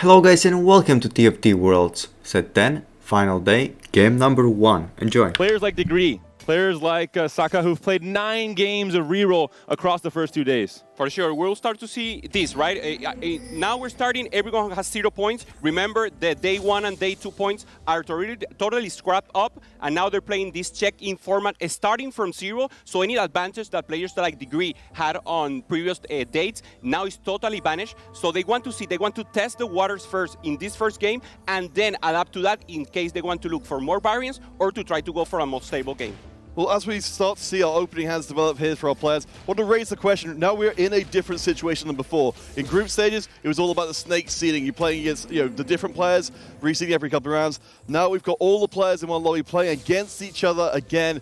Hello guys and welcome to TFT Worlds. Set 10, final day, game number 1. Enjoy. Players like Degree, players like Saka who've played 9 games of reroll across the first 2 days. For sure, we'll start to see this, right? Now we're starting, everyone has 0 points. Remember, the day 1 and day 2 points are totally scrapped up, and now they're playing this check-in format starting from 0, so any advantage that players like Degree had on previous dates now is totally vanished. So they want to test the waters first in this first game, and then adapt to that in case they want to look for more variance or to try to go for a more stable game. Well, as we start to see our opening hands develop here for our players, I want to raise the question, now we're in a different situation than before. In group stages, it was all about the snake seeding. You're playing against the different players, reseeding every couple of rounds. Now we've got all the players in one lobby playing against each other again.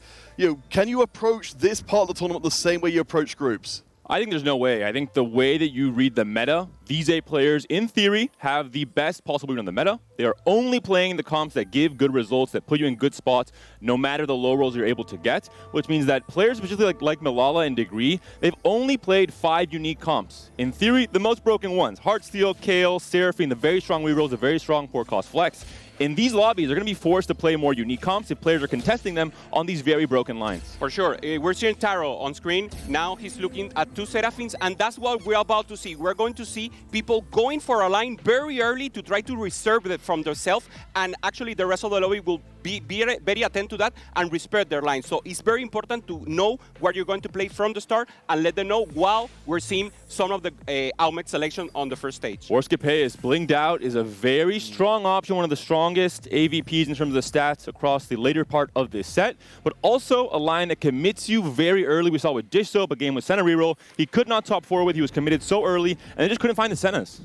Can you approach this part of the tournament the same way you approach groups? I think there's no way. I think the way that you read the meta, these 8 players, in theory, have the best possible read on the meta. They are only playing the comps that give good results, that put you in good spots, no matter the low rolls you're able to get, which means that players, particularly like Malala and Degree, they've only played 5 unique comps. In theory, the most broken ones, Heartsteel, Kale, Seraphine, the very strong rerolls, the very strong poor cost flex. In these lobbies, they're going to be forced to play more unique comps if players are contesting them on these very broken lines. For sure. We're seeing Taro on screen. Now he's looking at 2 Seraphines, and that's what we're about to see. We're going to see people going for a line very early to try to reserve it from themselves, and actually the rest of the lobby will be very attentive to that and respect their line. So it's very important to know what you're going to play from the start and let them know while we're seeing some of the Aumet selection on the first stage. Or Scapeus, blinged out is a very strong option, one of the strongest AVPs in terms of the stats across the later part of this set, but also a line that commits you very early. We saw with Dish Soap, a game with Senna reroll. He could not top 4 with, he was committed so early, and they just couldn't find the Sennas.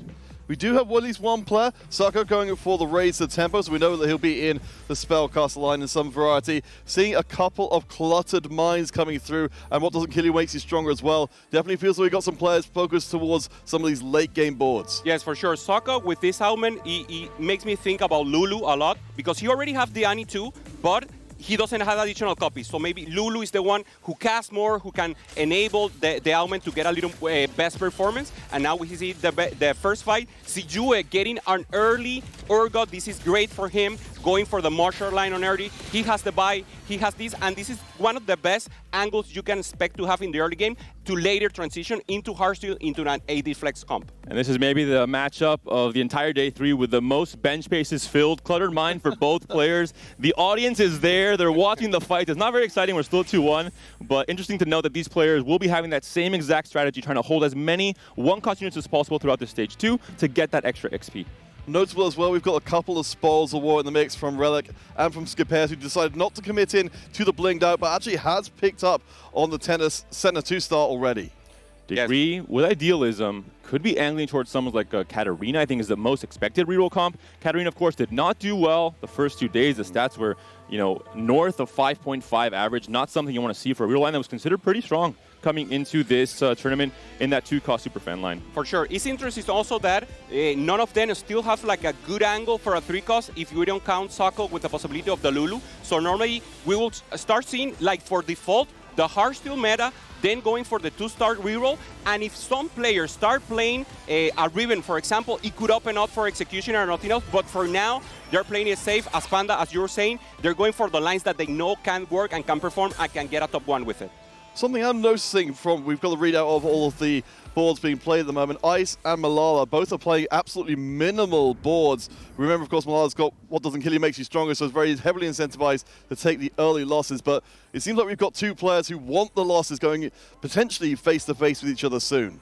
We do have at least one player, Saka, going for the raise to tempo, so we know that he'll be in the spellcaster line in some variety. Seeing a couple of cluttered mines coming through, and what doesn't kill you makes you stronger as well. Definitely feels like we got some players focused towards some of these late game boards. Yes, for sure. Saka with this Aumet, he makes me think about Lulu a lot, because he already have the Annie too, but he doesn't have additional copies. So maybe Lulu is the one who casts more, who can enable the Aumet to get a little best performance. And now we see the first fight. Sijue getting an early Urgot. This is great for him, going for the Marshall line on early. He has the buy, he has this, and this is one of the best angles you can expect to have in the early game to later transition into Heartsteel into an AD flex comp. And this is maybe the matchup of the entire day 3 with the most bench spaces filled, cluttered mine for both players. The audience is there, they're watching the fight. It's not very exciting, we're still 2-1, but interesting to know that these players will be having that same exact strategy, trying to hold as many 1-cost units as possible throughout the stage 2 to get that extra XP. Notable as well, we've got a couple of spoils of war in the mix from Relic and from Scapeus, who decided not to commit in to the blinged out, but actually has picked up on the Senna 2-star already. Degree, yes, with Idealism, could be angling towards someone like Katarina, I think is the most expected reroll comp. Katarina, of course, did not do well the first 2 days. The stats were, north of 5.5 average, not something you want to see for a reroll line that was considered pretty strong coming into this tournament in that 2-cost Superfan line. For sure. It's interesting also that none of them still have like a good angle for a 3-cost if we don't count Sako with the possibility of the Lulu. So normally we will start seeing, like for default, the Heartsteel meta, then going for the 2-star reroll, and if some players start playing a Riven, for example, it could open up for execution or nothing else, but for now, they're playing it safe. As Panda, as you were saying, they're going for the lines that they know can work and can perform and can get a top 1 with it. Something I'm noticing we've got the readout of all of the boards being played at the moment. Ice and Malala both are playing absolutely minimal boards. Remember, of course, Malala's got what doesn't kill you makes you stronger, so it's very heavily incentivized to take the early losses. But it seems like we've got 2 players who want the losses going potentially face-to-face with each other soon.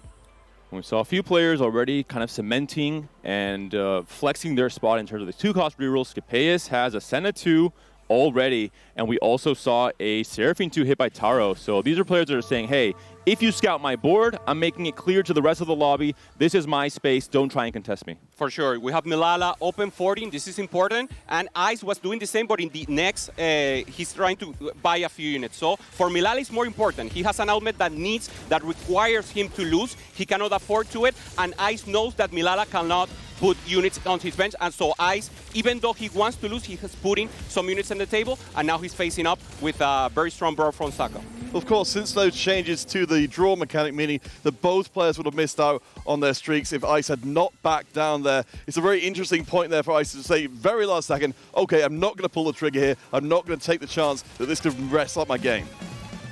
We saw a few players already kind of cementing and flexing their spot in terms of the 2-cost rerolls. Scapeus has a Senna 2 already, and we also saw a Seraphine 2 hit by Taro. So these are players that are saying, hey, if you scout my board, I'm making it clear to the rest of the lobby, this is my space, don't try and contest me. For sure. We have Milala open 14, this is important, and Ice was doing the same, but in the next, he's trying to buy a few units. So for Milala, it's more important. He has an Aumet that requires him to lose. He cannot afford to it, and Ice knows that Milala cannot put units on his bench, and so Ice, even though he wants to lose, he is putting some units on the table, and now he's facing up with a very strong board from Saka. Of course, since those changes to the draw mechanic, meaning that both players would have missed out on their streaks if Ice had not backed down there, it's a very interesting point there for Ice to say, very last second, okay, I'm not going to pull the trigger here. I'm not going to take the chance that this could mess up my game.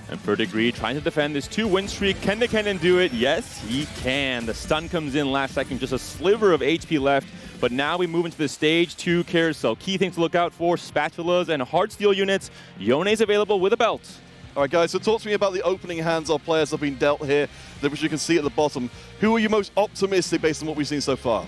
And for Degree, trying to defend this 2-win streak. Can the Kennen do it? Yes, he can. The stun comes in last second, just a sliver of HP left. But now we move into the stage 2 carousel. Key things to look out for, spatulas and hard steel units. Yone's available with a belt. All right, guys, so talk to me about the opening hands of players that have been dealt here, which you can see at the bottom. Who are you most optimistic based on what we've seen so far?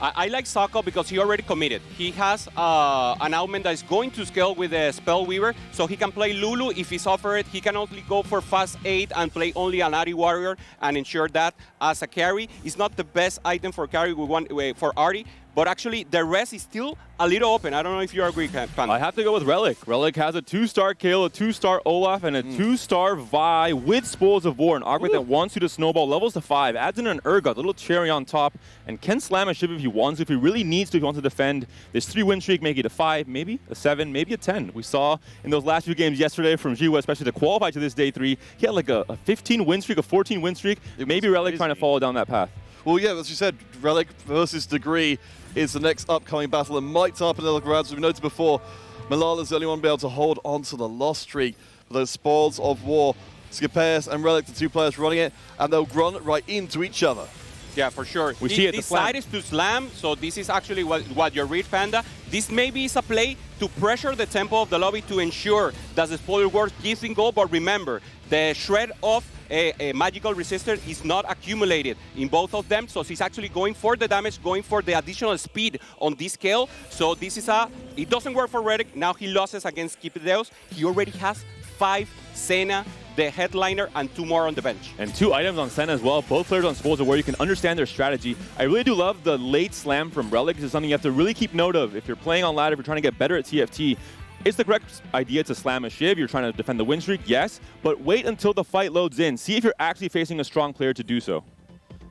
I like Sako because he already committed. He has an augment that is going to scale with a Spell Weaver, so he can play Lulu if he's offered. He can only go for fast 8 and play only an Ahri Warrior and ensure that as a carry. It's not the best item for carry for Ahri, but actually the rest is still a little open. I don't know if you agree, Panda. I have to go with Relic. Relic has a 2-star Kayle, a 2-star Olaf, and a 2-star Vi with Spoils of War, an augment that wants you to snowball levels to 5, adds in an Urgot, a little cherry on top, and can slam a ship if he wants to, if he really needs to, if he wants to defend this 3-win streak, make it a 5, maybe a 7, maybe a 10. We saw in those last few games yesterday from Jiwa, especially to qualify to this day 3, he had like a 15-win streak, a 14-win streak. Maybe Relic trying to follow down that path. Well, yeah, as you said, Relic versus Degree is the next upcoming battle, and might top another grab. As we've noted before, Malala's the only one to be able to hold on to the lost streak. For those Spoils of War, Scipeus and Relic, the 2 players running it, and they'll run right into each other. Yeah, for sure. We see it, This side is to slam, so this is actually what you read, Panda. This maybe is a play to pressure the tempo of the lobby to ensure that the spoiler wars gives in goal, but remember, the shred of a magical resistor is not accumulated in both of them, so he's actually going for the damage, going for the additional speed on this scale. So this is it doesn't work for Redick. Now he loses against Kipideus. He already has 5 Senna, the headliner, and 2 more on the bench. And 2 items on Senna as well. Both players on Spoils of War. You can understand their strategy. I really do love the late slam from Relic. This is something you have to really keep note of if you're playing on ladder, if you're trying to get better at TFT. It's the correct idea to slam a Shiv. You're trying to defend the win streak, yes, but wait until the fight loads in. See if you're actually facing a strong player to do so.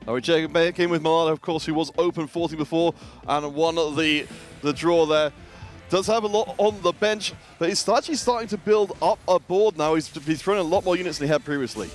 All right, Jacob came with Malala, of course, who was open 40 before and won the draw there. Does have a lot on the bench, but he's actually starting to build up a board now. He's throwing a lot more units than he had previously.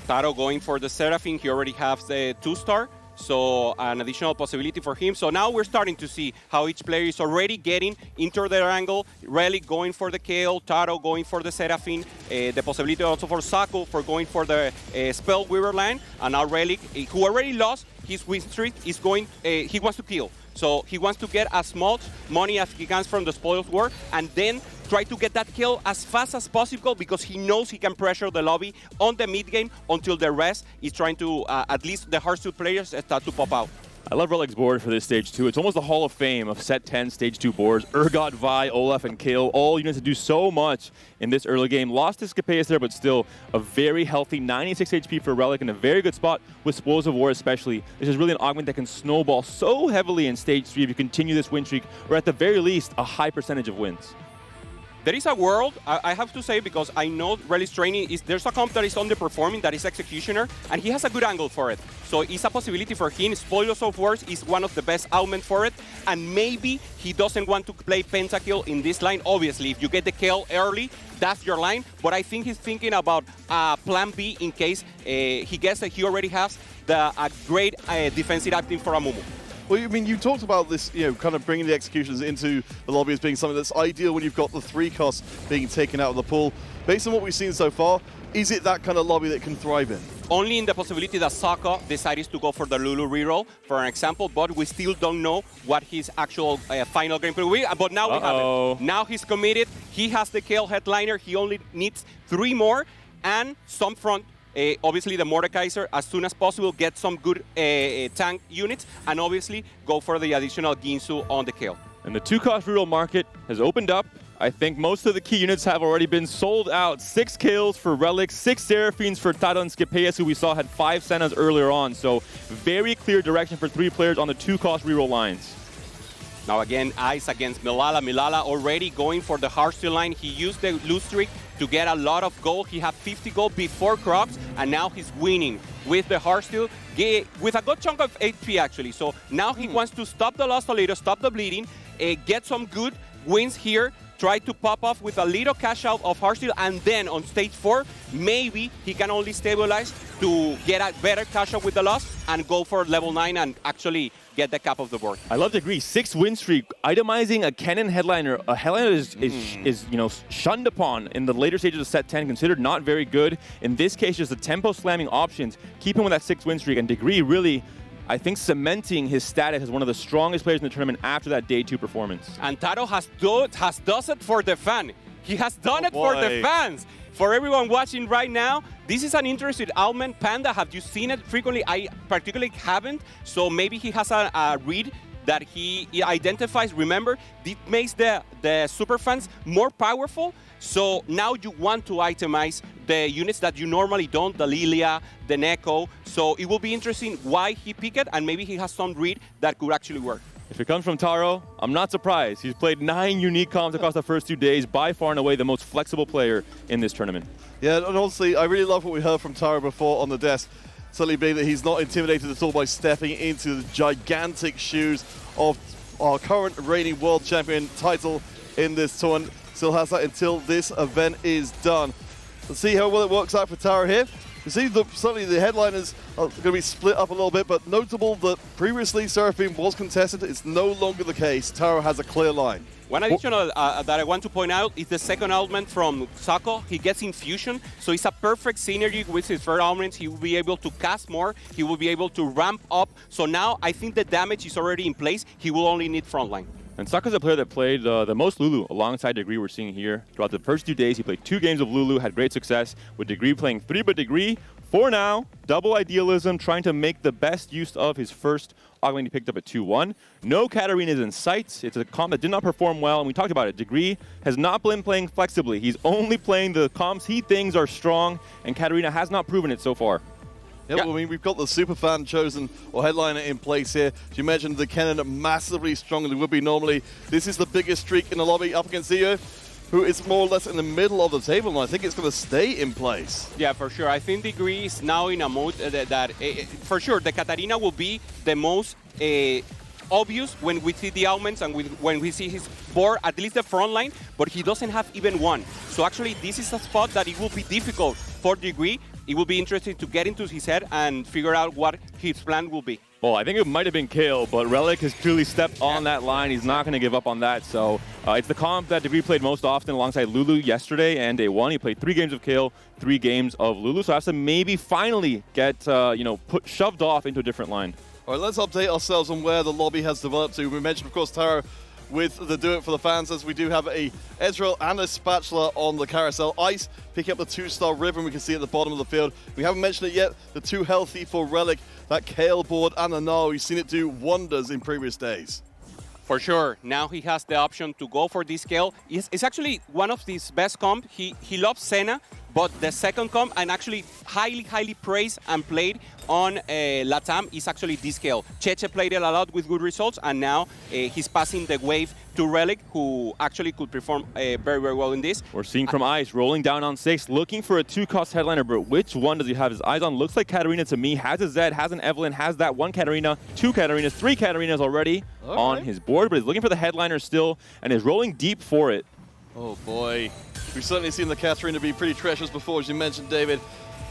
Taro going for the Seraphine. He already has the 2-star, so an additional possibility for him. So now we're starting to see how each player is already getting into their angle. Relic going for the Kayle, Taro going for the Seraphine, the possibility also for Sako for going for the Spell Weaver line, and now Relic, who already lost his win streak, is going. He wants to kill. So he wants to get as much money as he can from the Spoils War, and then try to get that kill as fast as possible because he knows he can pressure the lobby on the mid game until the rest is trying to, at least the hardsuit players, start to pop out. I love Relic's board for this stage 2. It's almost the Hall of Fame of set 10 stage 2 boards. Urgot, Vi, Olaf, and Kayle, all units that do so much in this early game. Lost to Scipeus there, but still a very healthy 96 HP for Relic in a very good spot with Spoils of War especially. This is really an augment that can snowball so heavily in stage 3 if you continue this win streak, or at the very least, a high percentage of wins. There is a world, I have to say, because I know Relic's training there's a comp that is underperforming, that is Executioner, and he has a good angle for it. So it's a possibility for him. Spoilers of Wars is one of the best augment for it, and maybe he doesn't want to play Pentakill in this line. Obviously, if you get the kill early, that's your line, but I think he's thinking about plan B in case he gets that he already has a great defensive item for Amumu. Well, I mean, you talked about this, kind of bringing the executions into the lobby as being something that's ideal when you've got the 3 costs being taken out of the pool. Based on what we've seen so far, is it that kind of lobby that can thrive in? Only in the possibility that Saka decides to go for the Lulu reroll, for an example, but we still don't know what his actual final gameplay will be. But now we have it. Now he's committed. He has the Kayle headliner. He only needs 3 more and some front. Obviously, the Mordekaiser, as soon as possible, get some good tank units, and obviously go for the additional Ginsu on the Kayle. And the 2-cost reroll market has opened up. I think most of the key units have already been sold out. 6 Kayles for Relic, 6 Seraphines for Taro and Scipeus, who we saw had 5 Sennas earlier on. So very clear direction for 3 players on the 2-cost reroll lines. Now again, Ice against Milala. Milala already going for the Hearthstone line. He used the lose streak to get a lot of gold. He had 50 gold before Crocs, and now he's winning with the Hearthstone, with a good chunk of HP actually. So now he wants to stop the loss a little, stop the bleeding, get some good wins here try to pop off with a little cash out of Heartsteel, and then on stage 4, maybe he can only stabilize to get a better cash out with the loss and go for level 9 and actually get the cap of the board. I love to agree. 6 win streak, itemizing a Kennen headliner. A headliner is shunned upon in the later stages of set 10, considered not very good. In this case, just the tempo slamming options keep him with that 6 win streak, and Degree really, I think, cementing his status as one of the strongest players in the tournament after that day 2 performance. And Taro has done it for the fan. He has done it for the fans. For everyone watching right now, this is an interesting element. Panda, have you seen it frequently? I particularly haven't. So maybe he has a read that he identifies. Remember, it makes the super fans more powerful. So now you want to itemize the units that you normally don't, the Lilia, the Neko. So it will be interesting why he picked it, and maybe he has some read that could actually work. If it comes from Taro, I'm not surprised. He's played 9 unique comps across the first 2 days, by far and away the most flexible player in this tournament. Yeah, and honestly, I really love what we heard from Taro before on the desk. Certainly being that he's not intimidated at all by stepping into the gigantic shoes of our current reigning world champion title in this tournament. Still has that until this event is done. Let's see how well it works out for Taro here. You see, certainly the headliners are going to be split up a little bit, but notable that previously Seraphine was contested. It's no longer the case. Taro has a clear line. One additional that I want to point out is the second element from Sako. He gets Infusion, so it's a perfect synergy with his third element. He will be able to cast more. He will be able to ramp up. So now I think the damage is already in place. He will only need frontline. And Saka's a player that played the most Lulu alongside Degree we're seeing here. Throughout the first 2 days, he played 2 games of Lulu, had great success, with Degree playing 3, but Degree, for now, double idealism, trying to make the best use of his first augment he picked up at 2-1. No Katarina's in sight. It's a comp that did not perform well, and we talked about it. Degree has not been playing flexibly. He's only playing the comps he thinks are strong, and Katarina has not proven it so far. Yeah, well, I mean, we've got the superfan chosen or headliner in place here. As you mentioned, the Kennen massively stronger than would be normally. This is the biggest streak in the lobby up against Zio, who is more or less in the middle of the table, and I think it's going to stay in place. Yeah, for sure. I think Degree is now in a mode that for sure, the Katarina will be the most obvious when we see the augments and when we see his board, at least the front line, but he doesn't have even one. So actually, this is a spot that it will be difficult for Degree. It will be interesting to get into his head and figure out what his plan will be. Well, I think it might have been Kale, but Relic has clearly stepped on that line. He's not going to give up on that. So it's the comp that Degree played most often alongside Lulu yesterday and day 1. He played 3 games of Kale, 3 games of Lulu. So has to maybe finally get shoved off into a different line. All right, let's update ourselves on where the lobby has developed to. We mentioned, of course, Taro with the Do It For The Fans, as we do have a Ezreal and a Spatula on the Carousel. Ice picking up the 2-star Riven we can see at the bottom of the field. We haven't mentioned it yet, the 2 healthy for Relic, that Kale board and the Gnar. We've seen it do wonders in previous days. For sure. Now he has the option to go for this scale. It's actually one of his best comp. He loves Senna, but the second comp, and actually highly praised and played on Latam, is actually this scale. Cheche played it a lot with good results, and now he's passing the wave to Relic, who actually could perform very well in this. We're seeing from Ice rolling down on 6, looking for a 2-cost headliner, but which one does he have his eyes on? Looks like Katarina to me. Has a Zed, has an Evelynn, has that 1 Katarina, 2 Katarinas, 3 Katarinas already on his board, but he's looking for the headliner still and is rolling deep for it. Oh boy. We've certainly seen the Katarina be pretty treacherous before, as you mentioned, David.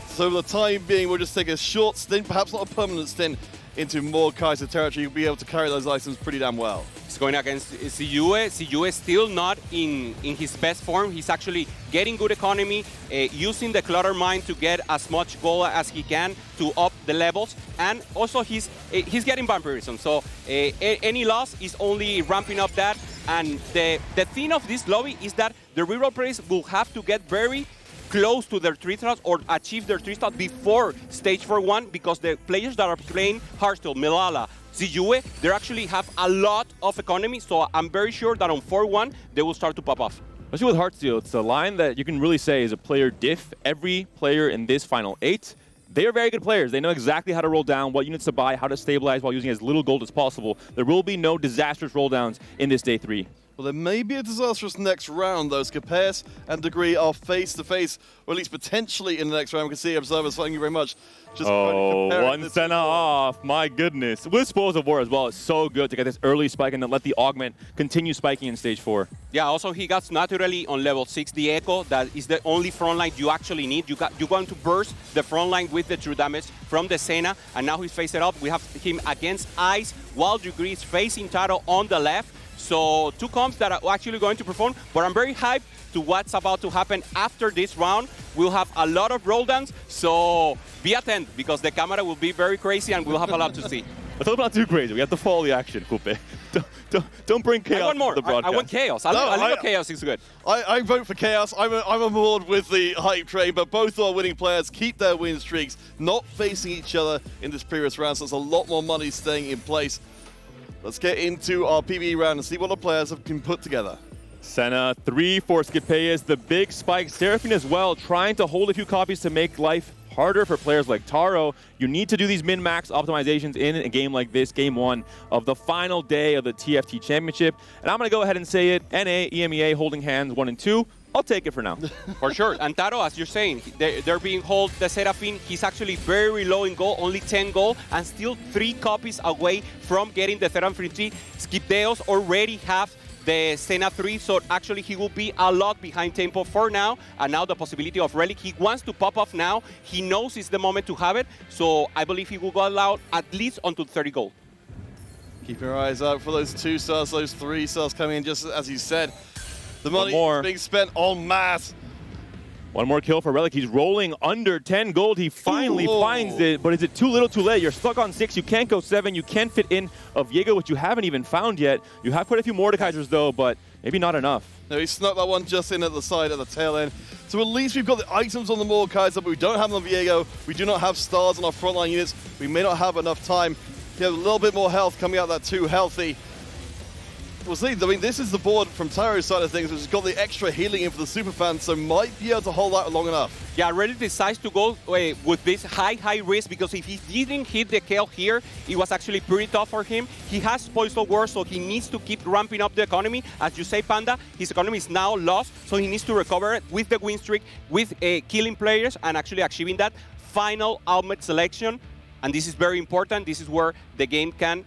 So for the time being, we'll just take a short stint, perhaps not a permanent stint, into more Kaiser territory. You'll be able to carry those items pretty damn well. He's going against Siyue. Siyue is still not in his best form. He's actually getting good economy, using the Clutter Mine to get as much gold as he can to up the levels. And also he's getting vampirism. So any loss is only ramping up that. And the thing of this lobby is that the reroll players will have to get very close to their 3-stars or achieve their 3-star before stage 4-1, because the players that are playing Heartsteel, Milala, Ziyue, they actually have a lot of economy, so I'm very sure that on 4-1 they will start to pop off. Especially with Heartsteel, it's a line that you can really say is a player diff. Every player in this Final 8, they are very good players. They know exactly how to roll down, what units to buy, how to stabilize while using as little gold as possible. There will be no disastrous roll downs in this day 3. Well, there may be a disastrous next round, though. Capaeus and Degree are face-to-face, or at least potentially in the next round. We can see observers, thank you very much. Just one Senna off. My goodness. With Spoils of War as well, it's so good to get this early spike and then let the augment continue spiking in stage 4. Yeah, also he got naturally on level 6 the Echo. That is the only front line you actually need. You're going to burst the front line with the true damage from the Senna, and now he's faced it up. We have him against Ice, while Degree is facing Taro on the left. So 2 comps that are actually going to perform, but I'm very hyped to what's about to happen after this round. We'll have a lot of roll downs, so be attentive because the camera will be very crazy and we'll have a lot to see. Let's hope not too crazy. We have to follow the action, Coupe. Don't bring chaos I want more. to the broadcast. I want chaos. A little chaos is good. I vote for chaos. I'm on board with the hype train, but both our winning players keep their win streaks, not facing each other in this previous round, so there's a lot more money staying in place. Let's get into our PvE round and see what the players have been put together. Senna, 3 for Capaeus, the big spike. Seraphine as well, trying to hold a few copies to make life harder for players like Taro. You need to do these min-max optimizations in a game like this, game 1 of the final day of the TFT Championship. And I'm going to go ahead and say it, NA, EMEA holding hands 1 and 2. I'll take it for now. For sure. And Taro, as you're saying, they're being hold the Seraphine. He's actually very low in gold, only 10 gold, and still 3 copies away from getting the Seraphine 3. Skipdeos already have the Senna 3, so actually he will be a lot behind tempo for now, and now the possibility of Relic. He wants to pop off now. He knows it's the moment to have it, so I believe he will go out at least until 30 gold. Keep your eyes out for those 2 stars, those 3 stars coming in, just as you said. The money is being spent en masse. One more kill for Relic. He's rolling under 10 gold. He finally finds it, but is it too little too late? You're stuck on 6. You can't go 7. You can't fit in a Viego, which you haven't even found yet. You have quite a few Mordekaisers, though, but maybe not enough. No, he snuck that one just in at the side, at the tail end. So at least we've got the items on the Mordekaiser, but we don't have them on Viego. We do not have stars on our frontline units. We may not have enough time. We have a little bit more health coming out of that too healthy. We'll see. I mean, this is the board from Taro's side of things, which has got the extra healing in for the superfans, so might be able to hold out long enough. Yeah, Relic decides to go with this high risk, because if he didn't hit the kill here, it was actually pretty tough for him. He has Spoils of War, so he needs to keep ramping up the economy. As you say, Panda, his economy is now lost, so he needs to recover it with the win streak, with killing players, and actually achieving that final ultimate selection. And this is very important. This is where the game can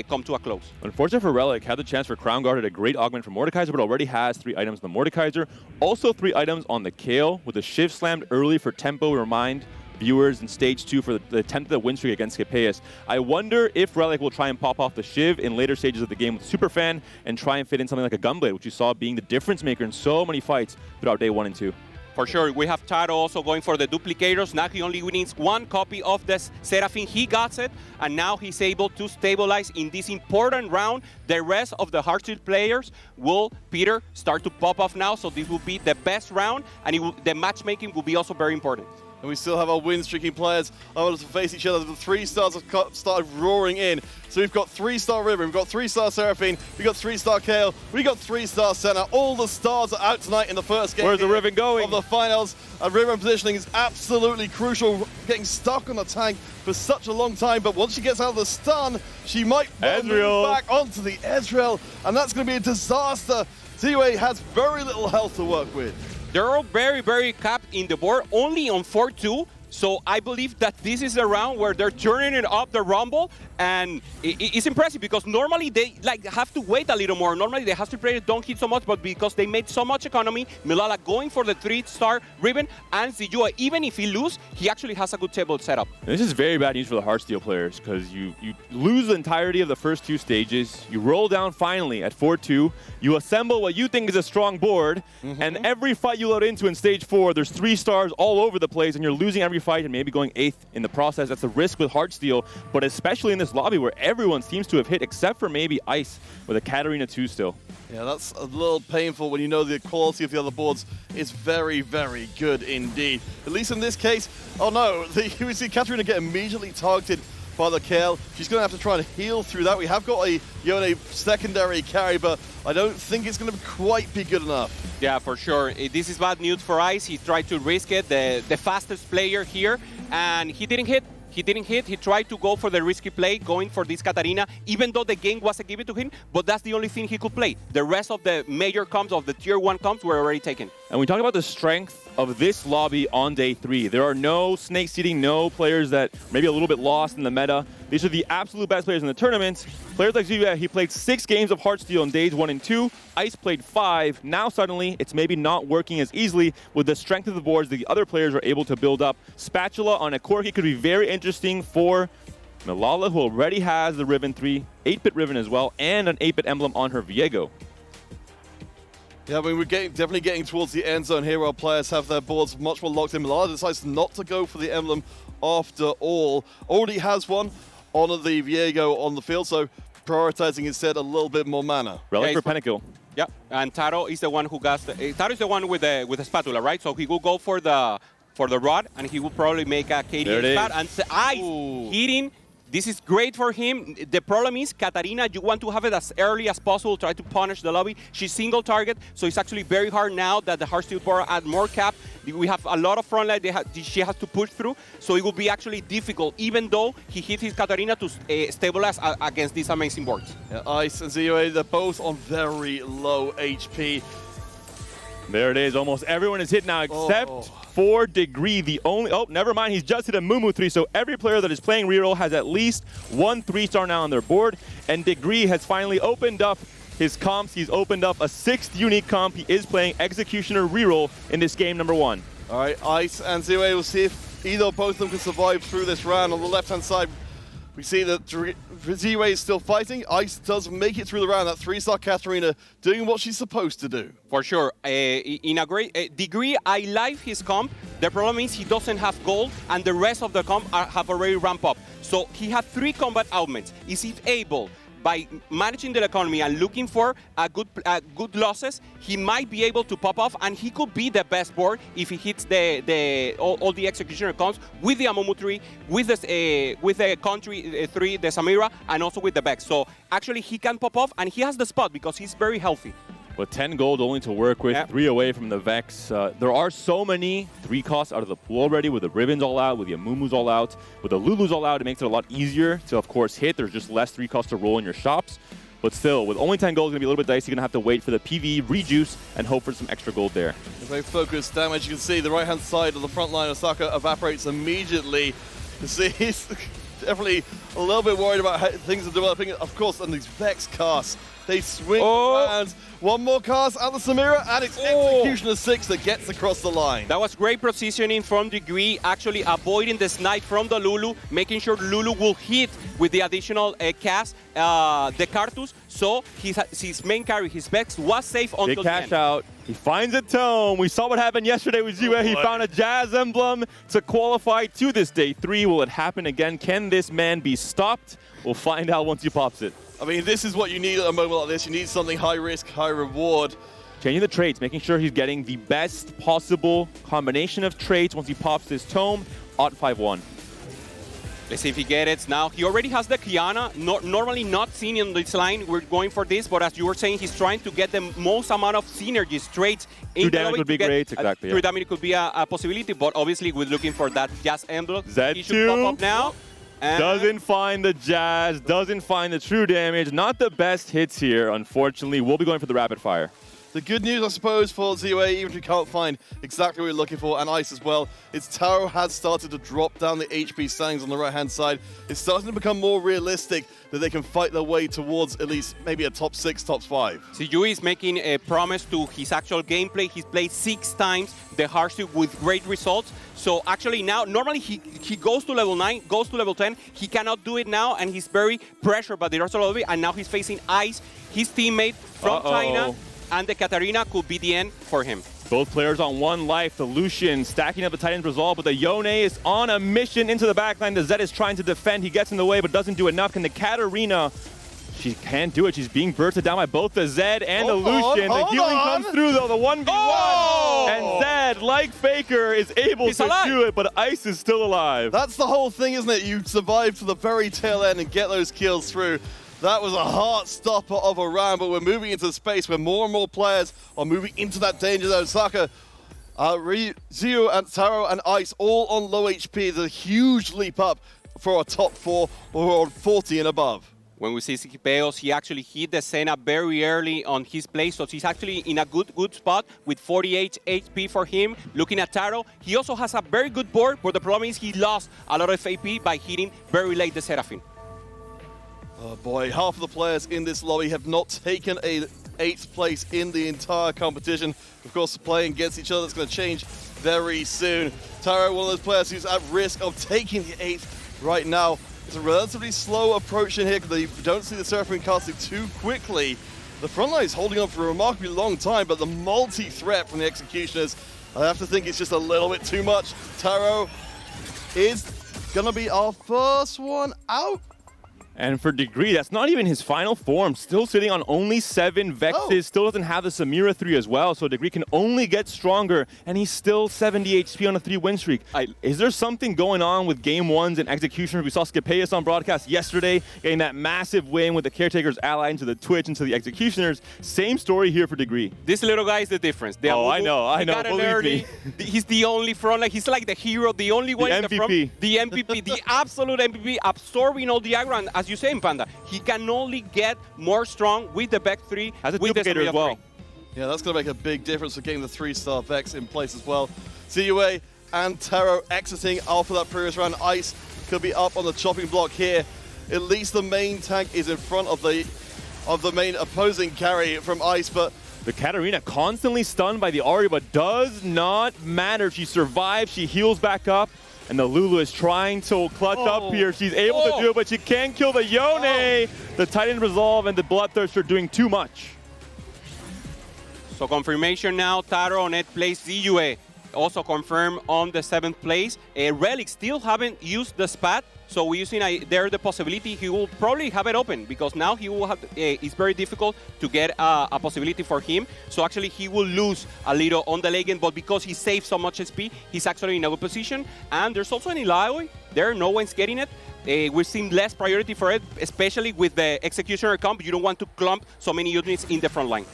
come to a close. Unfortunate for Relic, had the chance for Crown Guard at a great augment for Mordekaiser, but already has 3 items on the Mordekaiser. Also 3 items on the Kale, with the Shiv slammed early for tempo. Remind viewers in stage 2 for the attempt at the win streak against Capaeus. I wonder if Relic will try and pop off the Shiv in later stages of the game with Superfan and try and fit in something like a Gunblade, which you saw being the difference maker in so many fights throughout day 1 and 2. For sure, we have Taro also going for the duplicators. Now he only needs 1 copy of the Seraphine. He got it, and now he's able to stabilize in this important round. The rest of the Heartsteel players will, Peter, start to pop off now, so this will be the best round, and the matchmaking will be also very important. And we still have our win-streaking players able to face each other. The 3 stars have started roaring in. So we've got 3-star River, we've got 3-star Seraphine, we've got 3-star Kale, we've got 3-star Senna. All the stars are out tonight in the first game. Where's the Riven going? Of the finals. And Riven positioning is absolutely crucial, getting stuck on the tank for such a long time. But once she gets out of the stun, she might move back onto the Ezreal. And that's going to be a disaster. TUA has very little health to work with. They're all very, very capped in the board, only on 4-2. So I believe that this is a round where they're turning it up the Rumble, and it's impressive because normally they have to wait a little more. Normally the Heartsteel players don't hit so much, but because they made so much economy, Milala going for the 3-star Riven, and Ziyua, even if he loses, he actually has a good table setup. This is very bad news for the Heartsteel players because you lose the entirety of the first 2 stages. You roll down finally at 4-2. You assemble what you think is a strong board, and every fight you load into in stage 4, there's 3 stars all over the place, and you're losing every fight and maybe going 8th in the process. That's a risk with Heartsteel, but especially in this lobby where everyone seems to have hit except for maybe Ice with a Katarina 2 still. Yeah, that's a little painful when you know the quality of the other boards is very, very good indeed. At least in this case, oh no, we see Katarina get immediately targeted by the Kale. She's going to have to try and heal through that. We have got a Yone secondary carry, but I don't think it's going to quite be good enough. Yeah, for sure. This is bad news for Ice. He tried to risk it, the fastest player here, and he didn't hit. He didn't hit. He tried to go for the risky play, going for this Katarina, even though the game wasn't given to him, but that's the only thing he could play. The rest of the major comps, of the tier 1 comps, were already taken. And we talk about the strength of this lobby on day 3. There are no snake seeding, no players that maybe a little bit lost in the meta. These are the absolute best players in the tournament. Players like Zuya, he played 6 games of Heartsteel on days 1 and 2. Ice played 5. Now suddenly, it's maybe not working as easily with the strength of the boards that the other players are able to build up. Spatula on a Corki could be very interesting for Malala, who already has the Ribbon 3, 8-bit Ribbon as well, and an 8-bit emblem on her Viego. Yeah, I mean, we're definitely getting towards the end zone here. Our players have their boards much more locked in. Malala decides not to go for the emblem after all. Already has one on the Viego on the field, so prioritizing instead a little bit more mana. Relic for Pentakill. Yeah, and Taro is the one who got Taro is the one with the spatula, right? So he will go for the rod, and he will probably make a KD spot and Ice hitting. This is great for him. The problem is, Katarina, you want to have it as early as possible, try to punish the lobby. She's single target, so it's actually very hard now that the Heartsteel board add more cap. We have a lot of front line she has to push through, so it will be actually difficult, even though he hit his Katarina to stabilize against these amazing boards. Yeah, Ice and ZOA, they're both on very low HP. There it is. Almost everyone is hit now except for Degree. The only... Oh, never mind. He's just hit a Mumu 3. So every player that is playing reroll has at least 1 3-star now on their board. And Degree has finally opened up his comps. He's opened up a 6th unique comp. He is playing Executioner reroll in this game number 1. All right, Ice and ZOA will see if either or both of them can survive through this round. On the left-hand side, we see that ZOA is still fighting. Ice does make it through the round. That 3-star Katarina doing what she's supposed to do. For sure. In a great Degree, I like his comp. The problem is he doesn't have gold, and the rest of the comp have already ramped up. So he has 3 combat augments. Is he able, by managing the economy and looking for good losses, he might be able to pop off, and he could be the best board if he hits all the executioner comps with the Amumu 3, with the Country 3, the Samira, and also with the Vex. So actually he can pop off, and he has the spot because he's very healthy. With 10 gold only to work with, 3 away from the Vex. There are so many 3 costs out of the pool already, with the Ribbons all out, with the Amumus all out, with the Lulus all out. It makes it a lot easier to, of course, hit. There's just less 3 costs to roll in your shops. But still, with only 10 gold, it's going to be a little bit dicey. You're going to have to wait for the PvE rejuice and hope for some extra gold there. As they focus damage, you can see the right-hand side of the front line of Osaka evaporates immediately. You see, he's definitely a little bit worried about how things are developing. Of course, and these Vex casts, they swing around. One more cast at the Samira, and it's Executioner 6 that gets across the line. That was great positioning from Degree, actually avoiding the snipe from the Lulu, making sure Lulu will hit with the additional cast, the Cartus, so his main carry, his Vex, was safe until Big the cash end. out. He finds a tome. We saw what happened yesterday with Zue. He found a Jazz emblem to qualify to this day 3. Will it happen again? Can this man be stopped? We'll find out once he pops it. I mean, this is what you need at a moment like this. You need something high risk, high reward. Changing the traits, making sure he's getting the best possible combination of traits once he pops this tome. Odd 5-1. Let's see if he gets it now. He already has the Kiana, normally not seen in this line. We're going for this, but as you were saying, he's trying to get the most amount of synergies, traits. True damage would be great, exactly. True damage could be a possibility, but obviously we're looking for that Jazz emblem. Z2 he should pop up now. Doesn't find the Jazz, doesn't find the true damage. Not the best hits here, unfortunately. We'll be going for the rapid fire. The good news, I suppose, for ZOA, even if you can't find exactly what you're looking for, and Ice as well, is Taro has started to drop down the HP standings on the right-hand side. It's starting to become more realistic that they can fight their way towards at least maybe a top 6, top 5. Yui is making a promise to his actual gameplay. He's played 6 times the Heartsteel with great results. So actually now, normally he goes to level 9, goes to level 10. He cannot do it now, and he's very pressured by the rest of the lobby, and now he's facing Ice, his teammate from China, and the Katarina could be the end for him. Both players on 1 life. The Lucian stacking up the Titan's Resolve, but the Yone is on a mission into the backline. The Zed is trying to defend. He gets in the way, but doesn't do enough. And the Katarina, she can't do it. She's being bursted down by both the Zed and the Lucian. The healing comes through, though. The 1v1. And Zed, like Faker, is able to do it, but Ice is still alive. That's the whole thing, isn't it? You survive to the very tail end and get those kills through. That was a heart stopper of a round, but we're moving into space where more and more players are moving into that danger zone. Saka, Zio and Taro and Ice all on low HP. There's a huge leap up for a top 4 or on 40 and above. When we see Sikipeos, he actually hit the Senna very early on his play, so he's actually in a good spot with 48 HP for him. Looking at Taro, he also has a very good board, but the problem is he lost a lot of AP by hitting very late the Seraphine. Oh boy, half of the players in this lobby have not taken a 8th place in the entire competition. Of course, playing against each other is going to change very soon. Taro, one of those players who's at risk of taking the 8th right now. It's a relatively slow approach in here because they don't see the Seraphine casting too quickly. The front line is holding on for a remarkably long time, but the multi-threat from the Executioners, I have to think it's just a little bit too much. Taro is going to be our first one out. And for Degree, that's not even his final form. Still sitting on only 7 Vexes. Still doesn't have the Samira 3 as well. So Degree can only get stronger. And he's still 70 HP on a 3-win streak. Is there something going on with Game 1s and Executioners? We saw Skipeus on broadcast yesterday getting that massive win with the Caretakers allied into the Twitch, into the Executioners. Same story here for Degree. This little guy is the difference. I know. Believe me. He's the only front line. He's like the hero, the only one in the front. The MVP, the absolute MVP, absorbing all the aggro. And as you say, Panda, he can only get more strong with the Vex 3, as a with the duplicator as well. 3. Yeah, that's going to make a big difference for getting the 3-star Vex in place as well. CUA and Taro exiting after that previous round. Ice could be up on the chopping block here. At least the main tank is in front of the main opposing carry from Ice, but the Katarina constantly stunned by the Ahri, but does not matter. She survives, she heals back up. And the Lulu is trying to clutch up here. She's able to do it, but she can't kill the Yone. The Titan Resolve and the Bloodthirster are doing too much. So confirmation now, Taro on 8th place, ZUA also confirmed on the 7th place. Relic still haven't used the spat, so we're using there the possibility he will probably have it open, because now he will have, it's very difficult to get a possibility for him. So actually he will lose a little on the late game, but because he saved so much SP, he's actually in a good position. And there's also an Illaoi there, no one's getting it. We're seeing less priority for it, especially with the Executioner comp. You don't want to clump so many units in the front line.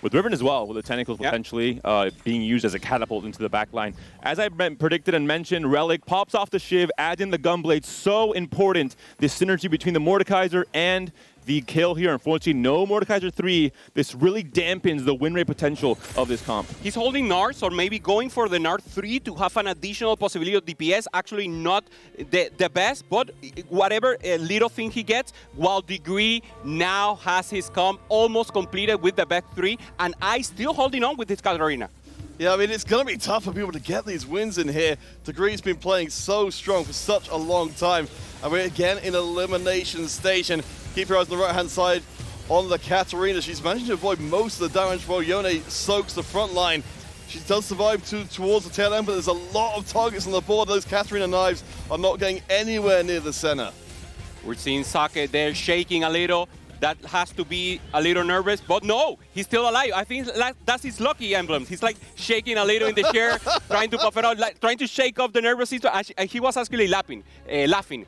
With Riven as well, with the tentacles potentially being used as a catapult into the backline. As I predicted and mentioned, Relic pops off the Shiv, adds in the Gunblade. So important, this synergy between the Mordekaiser and the kill here. Unfortunately, no Mordekaiser 3. This really dampens the win rate potential of this comp. He's holding Nards, or maybe going for the Nard 3 to have an additional possibility of DPS. Actually not the best, but whatever little thing he gets, while Degree now has his comp almost completed with the Back 3, and I still holding on with his Katarina. Yeah, I mean, it's going to be tough for people to get these wins in here. Degree's been playing so strong for such a long time. And we're again in Elimination Station. Keep your eyes on the right-hand side on the Katarina. She's managed to avoid most of the damage while Yone soaks the front line. She does survive towards the tail end, but there's a lot of targets on the board. Those Katarina knives are not getting anywhere near the center. We're seeing Sake there shaking a little. That has to be a little nervous, but no, he's still alive. I think that's his lucky emblem. He's like shaking a little in the chair, trying to puff it out, like trying to shake off the nervous system. And he was actually laughing.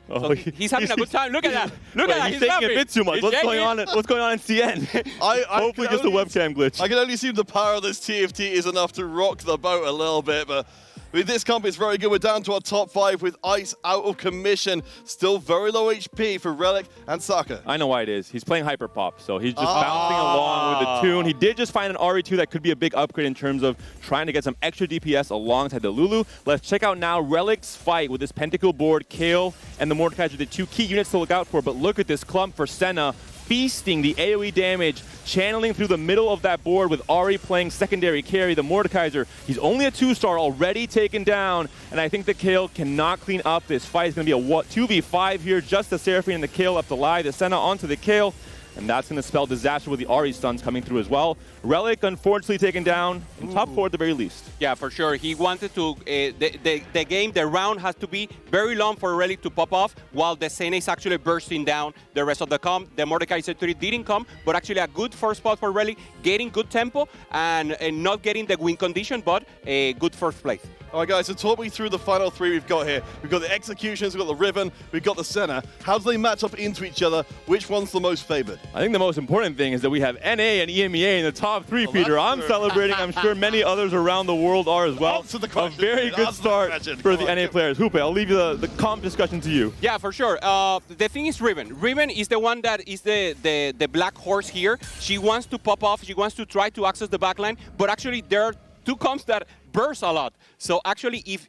So he's having a good time. Look at that. Look at that. He's shaking a bit too much. What's going on in CN? Hopefully just a webcam glitch. I can only assume the power of this TFT is enough to rock the boat a little bit, but I mean, this comp is very good. We're down to our top 5 with Ice out of commission. Still very low HP for Relic and Saka. I know why it is. He's playing Hyper Pop, so he's just bouncing along with the tune. He did just find an RE2 that could be a big upgrade in terms of trying to get some extra DPS alongside the Lulu. Let's check out now Relic's fight with this Pentacle board, Kale, and the Mordekaiser, the 2 key units to look out for. But look at this clump for Senna, feasting the AoE damage, channeling through the middle of that board with Ahri playing secondary carry. The Mordekaiser, he's only a 2-star, already taken down, and I think the Kale cannot clean up this fight. It's going to be a 2v5 here, just the Seraphine and the Kale left alive. The Senna onto the Kale, and that's going to spell disaster with the Ahri stuns coming through as well. Relic, unfortunately, taken down in top 4 at the very least. Yeah, for sure. He wanted to, the round has to be very long for Relic to pop off, while the Senna is actually bursting down the rest of the comp. The Mordekaiser 3 didn't come, but actually a good first spot for Relic, getting good tempo and not getting the win condition, but a good first place. All right, guys, so talk me through the final three we've got here. We've got the Executioners, we've got the Riven, we've got the Senna. How do they match up into each other? Which one's the most favored? I think the most important thing is that we have NA and EMEA in the top three, Well, Peter. I'm true. celebrating. I'm sure many others around the world are as well. Answer the question, A very Peter. good Answer the start question. for Come the on, NA give- players. Hoope, I'll leave the comp discussion to you. Yeah, for sure. The thing is Riven. Riven is the one that is the black horse here. She wants to pop off. She wants to try to access the backline, but actually there are two comps that burst a lot. So actually, if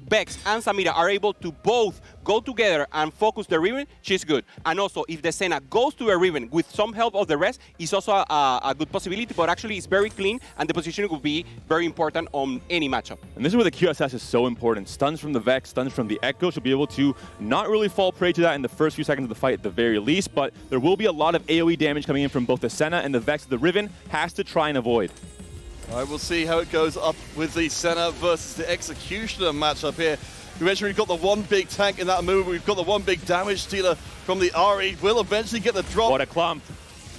Vex and Samira are able to both go together and focus the Riven, she's good. And also, if the Senna goes to a Riven with some help of the rest, it's also a good possibility, but actually it's very clean, and the positioning will be very important on any matchup. And this is where the QSS is so important. Stuns from the Vex, stuns from the Echo should be able to not really fall prey to that in the first few seconds of the fight at the very least, but there will be a lot of AoE damage coming in from both the Senna and the Vex. The Riven has to try and avoid. All right, we'll see how it goes up with the Senna versus the Executioner matchup here. We mentioned we've got the one big tank in that move. We've got the one big damage dealer from the RE. Will eventually get the drop. What a clump.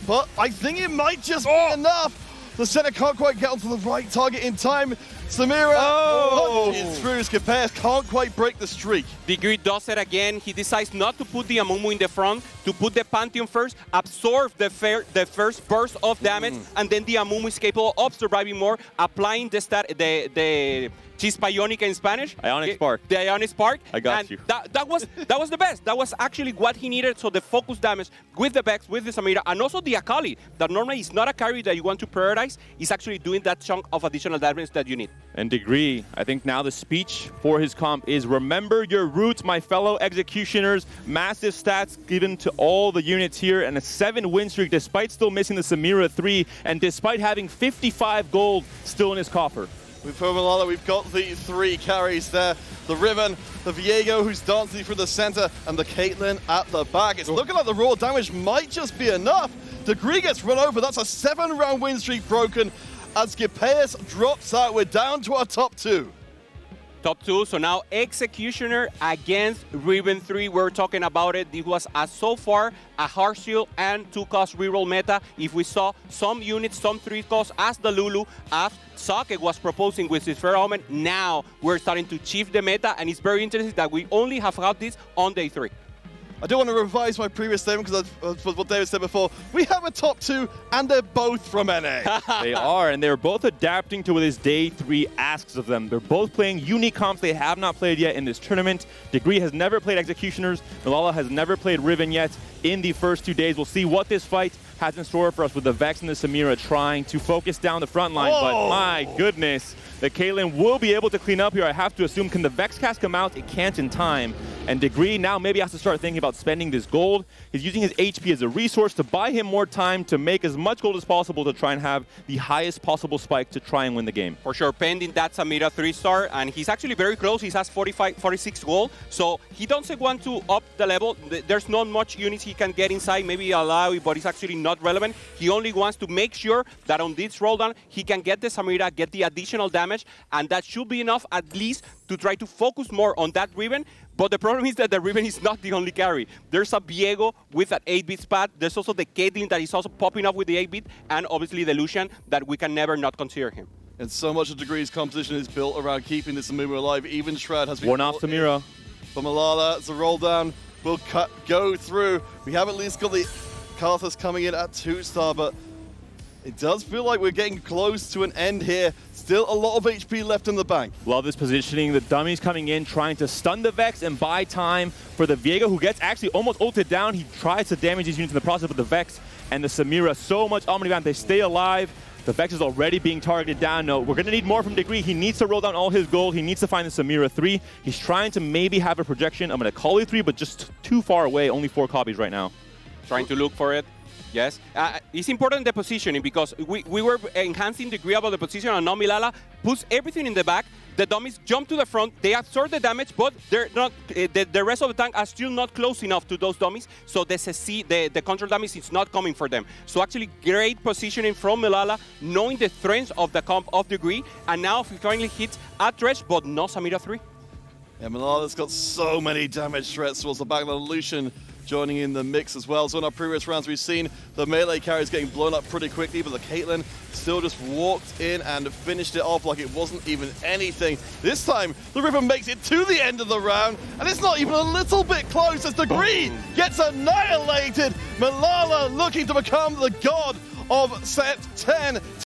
But I think it might just be enough. The Senna can't quite get onto the right target in time. Samira is through. Scapeas can't quite break the streak. Degree does it again. He decides not to put the Amumu in the front, to put the Pantheon first, absorb the first burst of damage, and then the Amumu is capable of surviving more, applying the Chispa Iónica in Spanish. Ionic Spark. The Ionic Spark. I got and you. That was the best. That was actually what he needed. So the focus damage with the Vex, with the Samira, and also the Akali, that normally is not a carry that you want to prioritize, is actually doing that chunk of additional damage that you need. And Degree, I think now the speech for his comp is remember your roots, my fellow Executioners. Massive stats given to all the units here and a 7 win streak despite still missing the Samira 3 and despite having 55 gold still in his coffer. With Malala, we've got the 3 carries there. The Riven, the Viego who's dancing through the center, and the Caitlyn at the back. It's looking like the raw damage might just be enough. Degree gets run over. That's a 7-round win streak broken. As Scapeas drops out, we're down to our top 2. Top 2, so now Executioner against Riven 3. We're talking about it. It was so far a hard shield and 2-cost reroll meta. If we saw some units, some 3-cost as the Lulu, as Socket was proposing with his Fair Omen, now we're starting to shift the meta, and it's very interesting that we only have had this on day 3. I do want to revise my previous statement because what David said before. We have a top 2, and they're both from NA. They are, and they're both adapting to what his day 3 asks of them. They're both playing unique comps they have not played yet in this tournament. Degree has never played Executioners. Malala has never played Riven yet in the first 2 days. We'll see what this fight has in store for us with the Vex and the Samira trying to focus down the front line. But my goodness, the Caitlyn will be able to clean up here, I have to assume. Can the Vex cast come out? It can't in time. And Degree now maybe has to start thinking about spending this gold. He's using his HP as a resource to buy him more time to make as much gold as possible to try and have the highest possible spike to try and win the game. For sure, pending that Samira 3-star, and he's actually very close. He has 46 gold, so he doesn't want to up the level. There's not much units he can get inside, maybe allow it, but it's actually not relevant. He only wants to make sure that on this roll down, he can get the Samira, get the additional damage, and that should be enough at least to try to focus more on that Riven. But the problem is that the Riven is not the only carry. There's a Viego with an 8-bit spot. There's also the Caitlyn that is also popping up with the 8-bit, and obviously the Lucian that we can never not consider him. And so much of Degree's composition is built around keeping this Amumu alive. Even Shroud has been One off Samira. For Malala, it's a roll down. Will go through. We have at least got the Karthus coming in at 2-star, but it does feel like we're getting close to an end here. Still a lot of HP left in the bank. Love this positioning. The dummies coming in, trying to stun the Vex and buy time for the Viego, who gets actually almost ulted down. He tries to damage these units in the process, but the Vex and the Samira, so much Omniband, they stay alive. The Vex is already being targeted down. No, we're going to need more from Degree. He needs to roll down all his gold. He needs to find the Samira 3. He's trying to maybe have a projection of an Akali 3, but just too far away. Only 4 copies right now. Trying to look for it. Yes. It's important the positioning because we were enhancing Degree about the position, and now Milala puts everything in the back. The dummies jump to the front. They absorb the damage, but they're not. The rest of the tank are still not close enough to those dummies, so the CC, the control damage is not coming for them. So actually, great positioning from Milala, knowing the strengths of the comp of Degree, and now he finally hits a Thresh, but no Samira 3. Yeah, Malala's got so many damage threats towards the back of the Lucian. joining in the mix as well. So in our previous rounds, we've seen the melee carries getting blown up pretty quickly, but the Caitlyn still just walked in and finished it off like it wasn't even anything. This time, the Ripper makes it to the end of the round, and it's not even a little bit close as Degree gets annihilated. Malala looking to become the god of set 10.